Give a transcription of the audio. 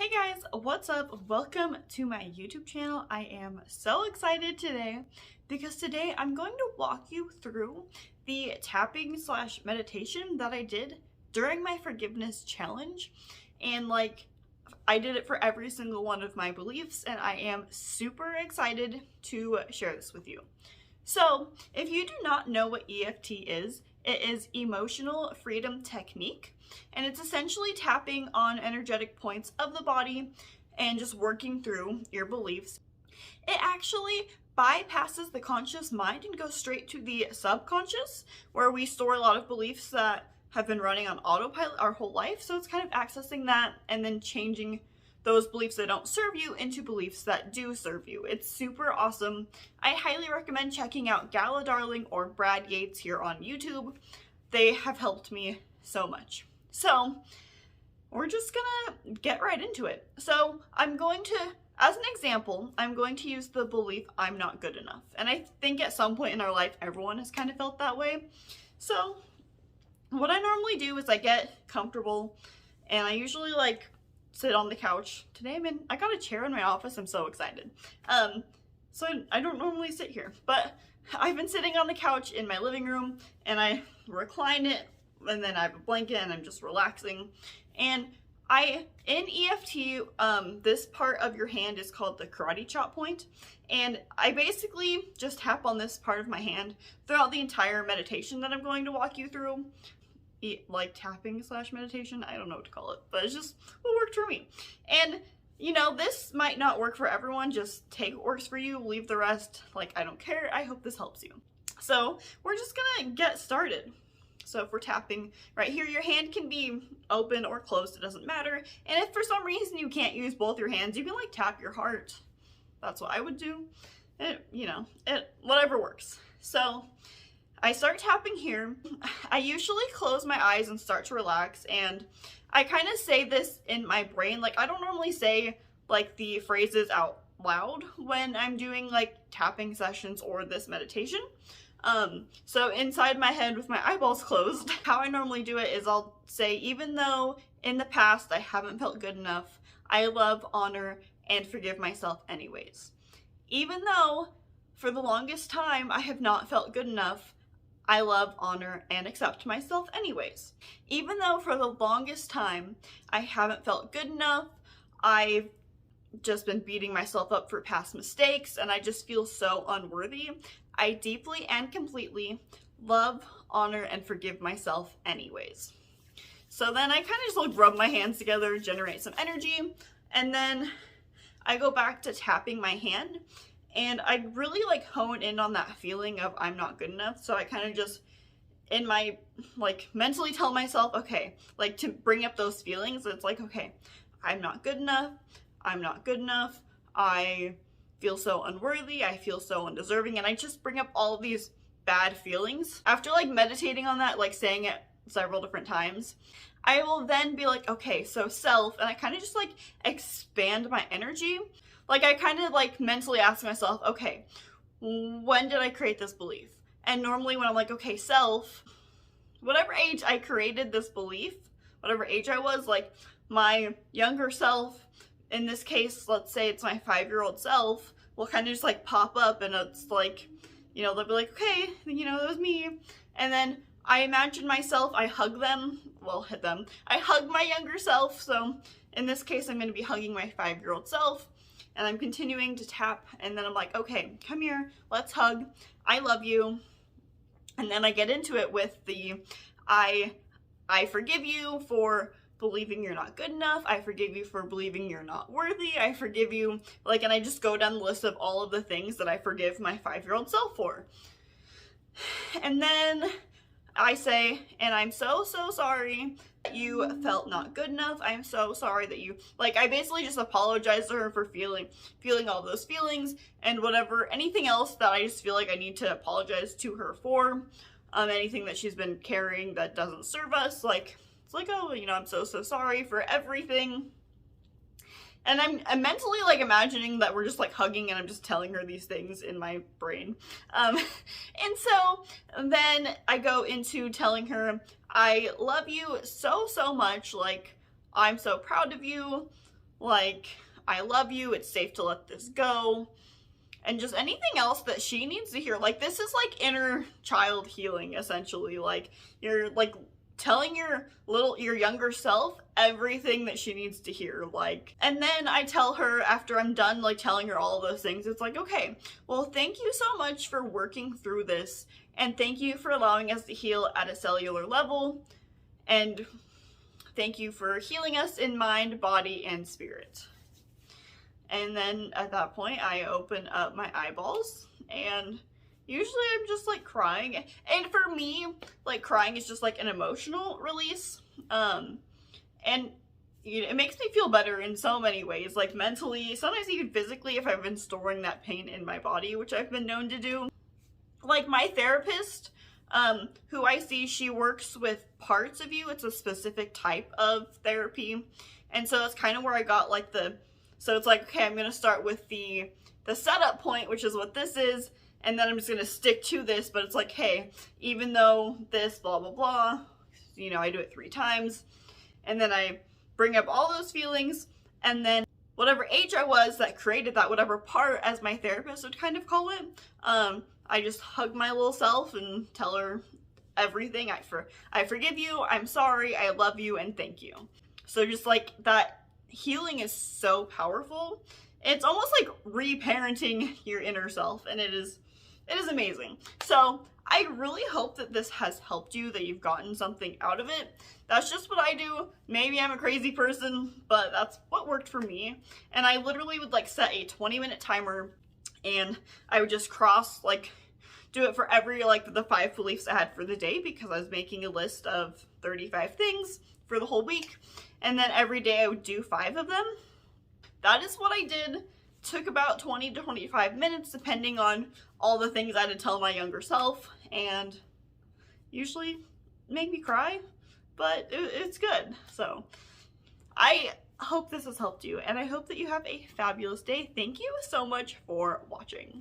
Hey guys, what's up? Welcome to my YouTube channel. I am so excited today because today I'm going to walk you through the tapping slash meditation that I did during my forgiveness challenge. And I did it for every single one of my beliefs, and I am super excited to share this with you. So if you do not know what EFT is, it is Emotional Freedom Technique, and it's essentially tapping on energetic points of the body and just working through your beliefs. It actually bypasses the conscious mind and goes straight to the subconscious, where we store a lot of beliefs that have been running on autopilot our whole life. So it's kind of accessing that and then changing those beliefs that don't serve you into beliefs that do serve you. It's super awesome. I highly recommend checking out Gala Darling or Brad Yates here on YouTube. They have helped me so much. So we're just gonna get right into it. So I'm going to, as an example, I'm going to use the belief I'm not good enough. And I think at some point in our life, everyone has kind of felt that way. So what I normally do is I get comfortable and I usually sit on the couch. Today I got a chair in my office. I'm so excited. So I don't normally sit here, but I've been sitting on the couch in my living room and I recline it, and then I have a blanket and I'm just relaxing. And in EFT, this part of your hand is called the karate chop point. And I basically just tap on this part of my hand throughout the entire meditation that I'm going to walk you through. Like tapping slash meditation, I don't know what to call it, but it's just what worked for me. And this might not work for everyone. Just take what works for you, leave the rest. I don't care. I hope this helps you. So we're just gonna get started. So if we're tapping right here, your hand can be open or closed, it doesn't matter. And if for some reason you can't use both your hands, you can tap your heart. That's what I would do. Whatever works. So I start tapping here. I usually close my eyes and start to relax, and I kind of say this in my brain. I don't normally say the phrases out loud when I'm doing tapping sessions or this meditation. So inside my head with my eyeballs closed, how I normally do it is I'll say, even though in the past I haven't felt good enough, I love, honor, and forgive myself anyways. Even though for the longest time I have not felt good enough, I love, honor, and accept myself anyways. Even though for the longest time I haven't felt good enough, I've just been beating myself up for past mistakes and I just feel so unworthy, I deeply and completely love, honor, and forgive myself anyways. So then I kind of just rub my hands together, generate some energy, and then I go back to tapping my hand. And I really hone in on that feeling of I'm not good enough. So I kind of just in my mentally tell myself, okay, to bring up those feelings. It's okay, I'm not good enough. I'm not good enough. I feel so unworthy. I feel so undeserving. And I just bring up all of these bad feelings. After meditating on that, saying it several different times, I will then be okay, so self, and I kind of just expand my energy. I kind of mentally ask myself, okay, when did I create this belief? And normally when I'm okay, self, whatever age I created this belief, whatever age I was, my younger self, in this case, let's say it's my 5-year-old self, will kind of just pop up, and it's they'll be okay, that was me. And then I imagine myself, I hug them, I hug my younger self. So in this case, I'm going to be hugging my 5-year-old self. And I'm continuing to tap, and then I'm okay, come here, let's hug, I love you. And then I get into it with the I forgive you for believing you're not good enough, I forgive you for believing you're not worthy, I forgive you, and I just go down the list of all of the things that I forgive my 5-year-old self for. And then I say, and I'm so sorry that you felt not good enough. I'm so sorry that you, I basically just apologize to her for feeling all those feelings and anything else that I just feel I need to apologize to her for. Anything that she's been carrying that doesn't serve us. Oh, I'm so sorry for everything. And I'm mentally imagining that we're just hugging, and I'm just telling her these things in my brain. And so then I go into telling her, I love you so much. I'm so proud of you. like, I love you, it's safe to let this go, and just anything else that she needs to hear. Like, this is like inner child healing, essentially. Like, you're like telling your younger self everything that she needs to hear. Like, and then I tell her, after I'm done like telling her all of those things, it's like, okay, well, thank you so much for working through this, and thank you for allowing us to heal at a cellular level, and thank you for healing us in mind, body, and spirit. And then at that point, I open up my eyeballs, and usually I'm just like crying. And for me, like, crying is just like an emotional release. And you know, it makes me feel better in so many ways, like mentally, sometimes even physically, if I've been storing that pain in my body, which I've been known to do. Like, my therapist, who I see, she works with parts of you. It's a specific type of therapy. And so that's kind of where I got like so it's like, okay, I'm going to start with the setup point, which is what this is, and then I'm just going to stick to this. But it's like, hey, even though this blah, blah, blah, you know, I do it 3 times, and then I bring up all those feelings, and then whatever age I was that created that, whatever part, as my therapist would kind of call it, I just hug my little self and tell her everything. I forgive you, I'm sorry, I love you, and thank you. So just like that healing is so powerful. It's almost like reparenting your inner self, and it is amazing. So I really hope that this has helped you, that you've gotten something out of it. That's just what I do. Maybe I'm a crazy person, but that's what worked for me. And I literally would like set a 20-minute timer, and I would just do it for every, like, the 5 beliefs I had for the day, because I was making a list of 35 things for the whole week. And then every day I would do 5 of them. That is what I did. Took about 20 to 25 minutes, depending on all the things I had to tell my younger self, and usually made me cry, but it's good. So I hope this has helped you, and I hope that you have a fabulous day. Thank you so much for watching.